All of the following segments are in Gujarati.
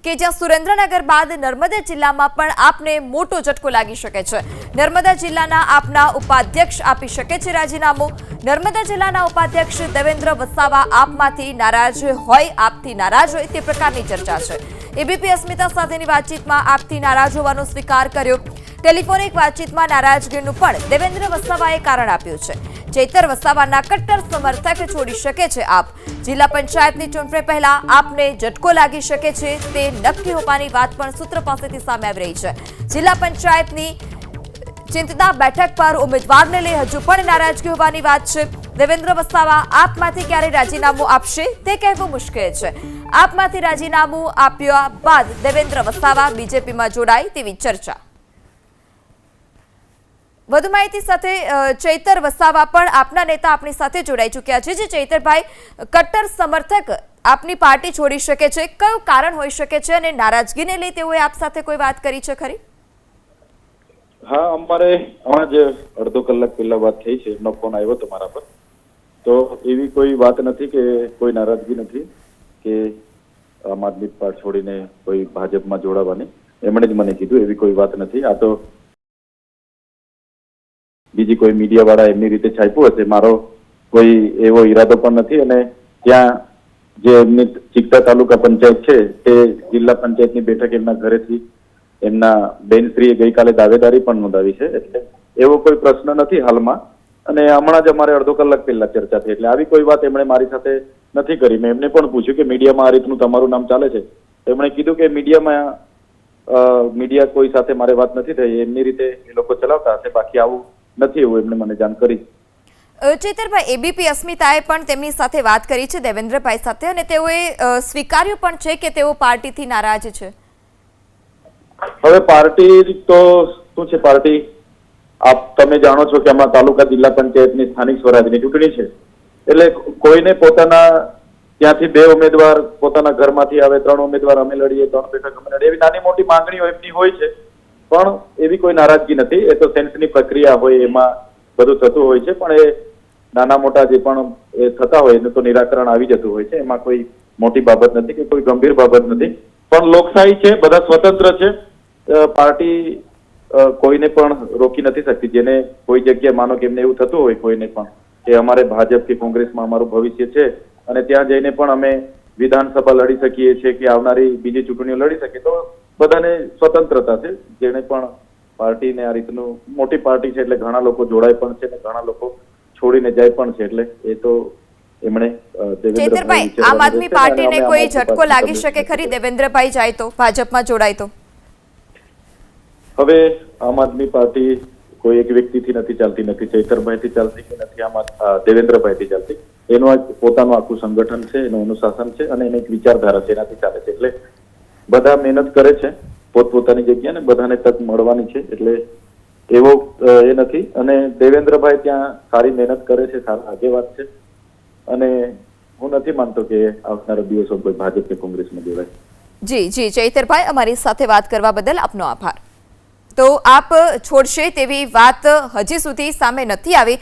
કે જ્યાં સુરેન્દ્રનગર બાદ નર્મદા જિલ્લામાં પણ આપને મોટો ઝટકો લાગી શકે છે। નર્મદા જિલ્લાના આપના ઉપાધ્યક્ષ આપી શકે છે રાજીનામું। નર્મદા જિલ્લાના ઉપાધ્યક્ષ દેવેન્દ્ર વસાવા આપમાંથી નારાજ હોય, આપથી નારાજ હોય તે પ્રકારની ચર્ચા છે। એબીપી અસ્મિતા સાથેની વાતચીતમાં આપથી નારાજ હોવાનો સ્વીકાર કર્યો। ટેલિફોનિક વાતચીતમાં નારાજગીનું પણ દેવેન્દ્ર વસાવાએ કારણ આપ્યું છે। ચૈતર વસાવાના કટ્ટર સમર્થક છોડી શકે છે આપ। જિલ્લા પંચાયતની ચૂંટણી પહેલા આપને ઝટકો લાગી શકે છે તે નક્કી હોવાની વાત પણ સૂત્ર પાસેથી સામે આવી રહી છે। જિલ્લા પંચાયતની ચિંતના બેઠક પર ઉમેદવારને લઈ હજુ પણ નારાજગી હોવાની વાત છે। દેવેન્દ્ર વસાવા આપમાંથી ક્યારે રાજીનામું આપશે તે કહેવું મુશ્કેલ છે। આપમાંથી રાજીનામું આપ્યા બાદ દેવેન્દ્ર વસાવા બીજેપીમાં જોડાય તેવી ચર્ચા। વધુ માહિતી સાથે ચૈતર વસાવા પણ આપના નેતા આપણી સાથે જોડાઈ ચૂક્યા છે। જે ચૈતરભાઈ, કટ્ટર સમર્થક આપની પાર્ટી છોડી શકે છે, કયું કારણ હોઈ શકે છે અને નારાજગીને લઈ તેઓએ આપ સાથે કોઈ વાત કરી છે ખરી? હા, અમારે હમણાં જ અડધો કલાક પહેલા વાત થઈ છે, એમનો ફોન આવ્યો હતો મારા પર। તો એવી કોઈ વાત નથી કે કોઈ નારાજગી નથી કે આમ આદમી પાર્ટી છોડીને કોઈ ભાજપમાં જોડાવાની। એમણે જ મને કીધું, એવી કોઈ વાત નથી। આ તો બીજી કોઈ મીડિયા વાળા એમની રીતે છાપ્યું હશે, મારો કોઈ એવો ઈરાદો પણ નથી। અને ત્યાં જે એમની ચિકતા તાલુકા પંચાયત છે તે જિલ્લા પંચાયતની બેઠક એમના ઘરેથી એમના બેનશ્રીએ ગઈકાલે દાવેદારી પણ નોંધાવી છે, એટલે એવો કોઈ પ્રશ્ન નથી હાલમાં। અને હમણાં જ અમારે અડધો કલાક પહેલા ચર્ચા થઈ, એટલે આવી કોઈ વાત એમણે મારી સાથે નથી કરી। મેં એમને પણ પૂછ્યું કે મીડિયામાં આ રીતનું તમારું નામ ચાલે છે, એમણે કીધું કે મીડિયા કોઈ સાથે મારે વાત નથી થઈ, એમની રીતે એ લોકો ચલાવતા હશે, બાકી આવું નથી એવું એમને મને જાણ કરી। ચૈતરભાઈ, એબીપી અસ્મિતાએ પણ તેમની સાથે વાત કરી છે દેવેન્દ્રભાઈ સાથે, અને તેઓએ સ્વીકાર્યું પણ છે કે તેઓ પાર્ટીથી નારાજ છે। હવે પાર્ટી તો શું છે, પાર્ટી તમે જાણો છો કે આમાં તાલુકા જિલ્લા પંચાયતની સ્થાનિક સ્વરાજની ચૂંટણી છે, એટલે કોઈને પોતાના ત્યાંથી 2 ઉમેદવાર પોતાના ઘરમાંથી આવે, 3 ઉમેદવાર અમે લડીએ, 3 બેઠક અમે લડીએ, એવી નાની મોટી માંગણીઓ એમની હોય છે, પણ એવી કોઈ નારાજગી નથી। એ તો સેન્સની પ્રક્રિયા હોય, એમાં બધું થતું હોય છે, પણ એ નાના મોટા જે પણ એ થતા હોય એનું તો નિરાકરણ આવી જતું હોય છે। એમાં કોઈ મોટી બાબત નથી કે કોઈ ગંભીર બાબત નથી, પણ લોકશાહી છે, બધા સ્વતંત્ર છે। પાર્ટી કોઈને પણ રોકી નથી શકતી। જેને કોઈ જગ્યાએ માનો કે એમને એવું થતું હોય કોઈને પણ કે અમારે ભાજપ કે કોંગ્રેસમાં અમારું ભવિષ્ય છે અને ત્યાં જઈને પણ અમે વિધાનસભા લડી શકીએ છીએ કે આવનારી બીજી ચૂંટણીઓ લડી શકીએ, તો બધાને સ્વતંત્રતા છે। જેને પણ પાર્ટીને આ રીતનું મોટી પાર્ટી છે એટલે ઘણા લોકો જોડાય પણ છે અને ઘણા લોકો છોડીને જાય પણ છે, એટલે એ તો એમણે ચૈતરભાઈ, આમ આદમી પાર્ટીને કોઈ ઝટકો લાગી શકે ખરી દેવેન્દ્રભાઈ જાય તો, ભાજપમાં જોડાય તો? હવે આમ આદમી પાર્ટી કોઈ એક વ્યક્તિથી નથી ચાલતી, નથી ચૈતરભાઈથી ચાલતી કે નથી દેવેન્દ્રભાઈથી ચાલતી। એનું પોતાનું આખું સંગઠન છે, એનું અનુશાસન છે અને એની એક વિચારધારા છે, એનાથી ચાલે છે। એટલે બધા મહેનત કરે છે પોતપોતાની જગ્યાએ ને બધાને તક મળવાની છે, એટલે એવો એ નથી। અને દેવેન્દ્રભાઈ ત્યાં સારી મહેનત કરે છે, સારા આગેવાન છે, અને હું નથી માનતો કે આવનારા દિવસો કોઈ ભાજપ કે કોંગ્રેસમાં જોડાય। જી ચૈતરભાઈ, અમારી સાથે વાત કરવા બદલ આપનો આભાર। તો આપ છોડશે તેવી વાત હજી સુધી સામે નથી આવી।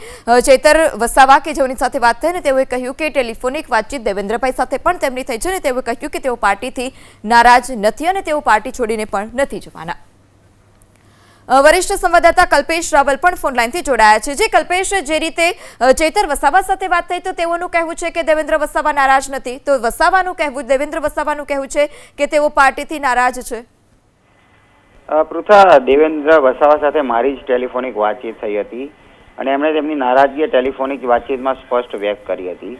ચૈતર વસાવા કે જેઓની સાથે વાત થઈ ને તેઓએ કહ્યું કે ટેલિફોનિક વાતચીત દેવેન્દ્રભાઈ સાથે પણ તેમની થઈ છે, ને તેઓએ કહ્યું કે તેઓ પાર્ટીથી નારાજ નથી અને તેઓ પાર્ટી છોડીને પણ નથી જવાના। વરિષ્ઠ સંવાદદાતા કલ્પેશ રાવલ પણ ફોનલાઈનથી જોડાયા છે। જે કલ્પેશ, જે રીતે ચૈતર વસાવા સાથે વાત થઈ તો તેઓનું કહેવું છે કે દેવેન્દ્ર વસાવા નારાજ નથી, તો દેવેન્દ્ર વસાવાનું કહેવું છે કે તેઓ પાર્ટીથી નારાજ છે। પૃથા, દેવેન્દ્ર વસાવા સાથે મારી જ ટેલિફોનિક વાતચીત થઈ હતી અને એમણે તેમની નારાજગી ટેલિફોનિક વાતચીતમાં સ્પષ્ટ વ્યક્ત કરી હતી।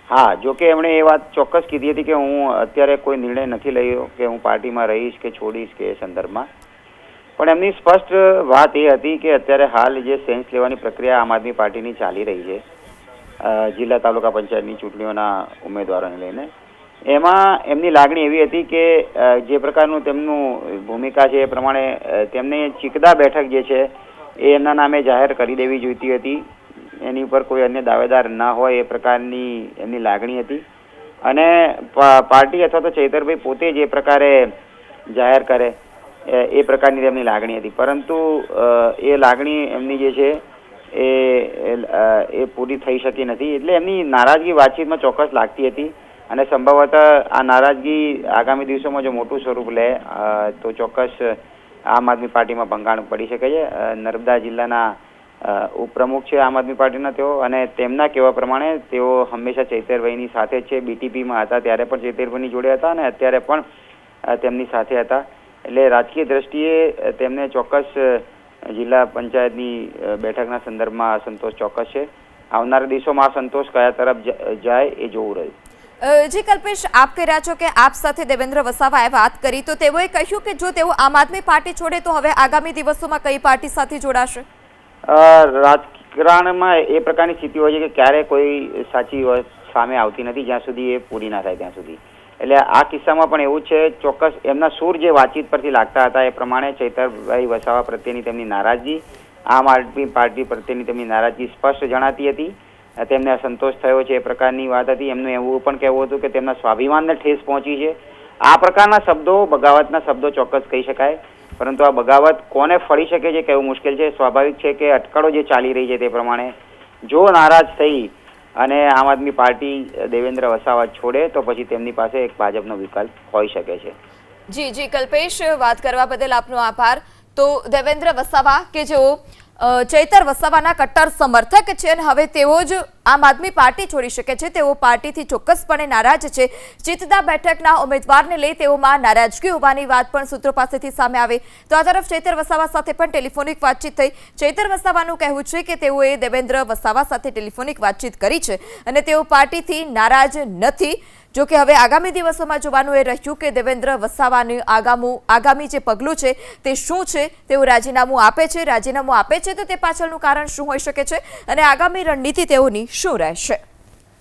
હા, જોકે એમણે એ વાત ચોક્કસ કીધી હતી કે હું અત્યારે કોઈ નિર્ણય નથી લઈ કે હું પાર્ટીમાં રહીશ કે છોડીશ કે એ સંદર્ભમાં, પણ એમની સ્પષ્ટ વાત એ હતી કે અત્યારે હાલ જે સેન્સ લેવાની પ્રક્રિયા આમ આદમી પાર્ટીની ચાલી રહી છે જિલ્લા તાલુકા પંચાયતની ચૂંટણીઓના ઉમેદવારોને લઈને, એમાં એમની લાગણી એવી હતી કે જે પ્રકારનું તેમનું ભૂમિકા છે એ પ્રમાણે તેમને ચિકદા બેઠક જે છે એ એમના નામે જાહેર કરી દેવી જોઈતી હતી, એની ઉપર કોઈ અન્ય દાવેદાર ના હોય એ પ્રકારની એમની લાગણી હતી। અને પાર્ટી અથવા તો ચૈતરભાઈ પોતે જે પ્રકારે જાહેર કરે એ પ્રકારની તેમની લાગણી હતી, પરંતુ એ લાગણી એમની જે છે એ પૂરી થઈ શકી નથી। એટલે એમની નારાજગી વાતચીતમાં ચોક્કસ લાગતી હતી અને સંભવતઃ આ નારાજગી આગામી દિવસોમાં જો મોટું સ્વરૂપ લે તો ચોક્કસ આમ આદમી પાર્ટીમાં ભંગાણ પડી શકે છે. નર્મદા જિલ્લાના ઉપપ્રમુખ છે આમ આદમી પાર્ટીના તેઓ, અને તેમના કહેવા પ્રમાણે તેઓ હંમેશા ચૈતરભાઈની સાથે છે. બીટીપીમાં હતા ત્યારે પણ ચૈતરભાઈની જોડે હતા અને અત્યારે પણ તેમની સાથે હતા. એટલે રાજકીય દ્રષ્ટિએ તેમને ચોક્કસ જિલ્લા પંચાયતની બેઠકના સંદર્ભમાં અસંતોષ ચોક્કસ છે. આવનારા દિવસોમાં આ સંતોષ કયા તરફ જાય એ જોવું રહ્યું. જી કલ્પેશ, આપ કહી રહ્યા છો કે આપ સાથે દેવેન્દ્ર વસાવાએ વાત કરી તો તેઓએ કહ્યું કે જો તેઓ આમ આદમી પાર્ટી છોડે તો હવે આગામી દિવસોમાં કઈ પાર્ટી સાથે જોડાશે? રાજકારણમાં એ પ્રકારની સ્થિતિ હોય છે કે ક્યારે કોઈ સાચી સામે આવતી નથી જ્યાં સુધી એ પૂરી ના થાય ત્યાં સુધી. એટલે આ કિસ્સામાં પણ એવું છે. ચોક્કસ એમના સૂર જે વાતચીત પરથી લાગતા હતા એ પ્રમાણે ચૈતરભાઈ વસાવા પ્રત્યેની તેમની નારાજગી, આમ આદમી પાર્ટી પ્રત્યેની તેમની નારાજગી સ્પષ્ટ જણાતી હતી. તેમને અસંતોષ થયો છે એ પ્રકારની વાત હતી. એમનું એવું પણ કહેવું હતું કે તેમના સ્વાભિમાનને ઠેસ પહોંચી છે. આ પ્રકારના શબ્દો બગાવતના શબ્દો ચોક્કસ કહી શકાય, પરંતુ આ બગાવત કોને ફળી શકે છે કહેવું મુશ્કેલ છે. સ્વાભાવિક છે કે અટકળો જે ચાલી રહી છે તે પ્રમાણે જો નારાજ થઈ અને આમ આદમી પાર્ટી દેવેન્દ્ર વસાવા છોડે તો પછી તેમની પાસે એક ભાજપનો વિકલ્પ હોઈ શકે છે. જી કલ્પેશ, વાત કરવા બદલ આપનો આભાર. તો દેવેન્દ્ર વસાવા કે જેઓ ચૈતર વસાવાના કટ્ટર સમર્થક છે અને હવે તેઓ જ આમ આદમી પાર્ટી છોડી શકે છે. તેઓ પાર્ટીથી ચોક્કસપણે નારાજ છે. ચિત્તા બેઠકના ઉમેદવારને લઈ તેઓમાં નારાજગી હોવાની વાત પણ સૂત્રો પાસેથી સામે આવે. તો આ તરફ ચૈતર વસાવા સાથે પણ ટેલિફોનિક વાતચીત થઈ. ચૈતર વસાવાનું કહેવું છે કે તેઓએ દેવેન્દ્ર વસાવા સાથે ટેલિફોનિક વાતચીત કરી છે અને તેઓ પાર્ટીથી નારાજ નથી. જો કે હવે આગામી દિવસોમાં જોવાનું એ રહ્યું કે દેવેન્દ્ર વસાવાનું આગામી જે પગલું છે તે શું છે. તેઓ રાજીનામું આપે છે તો તે પાછળનું કારણ શું હોઈ શકે છે અને આગામી રણનીતિ તેઓની શું રહેશે?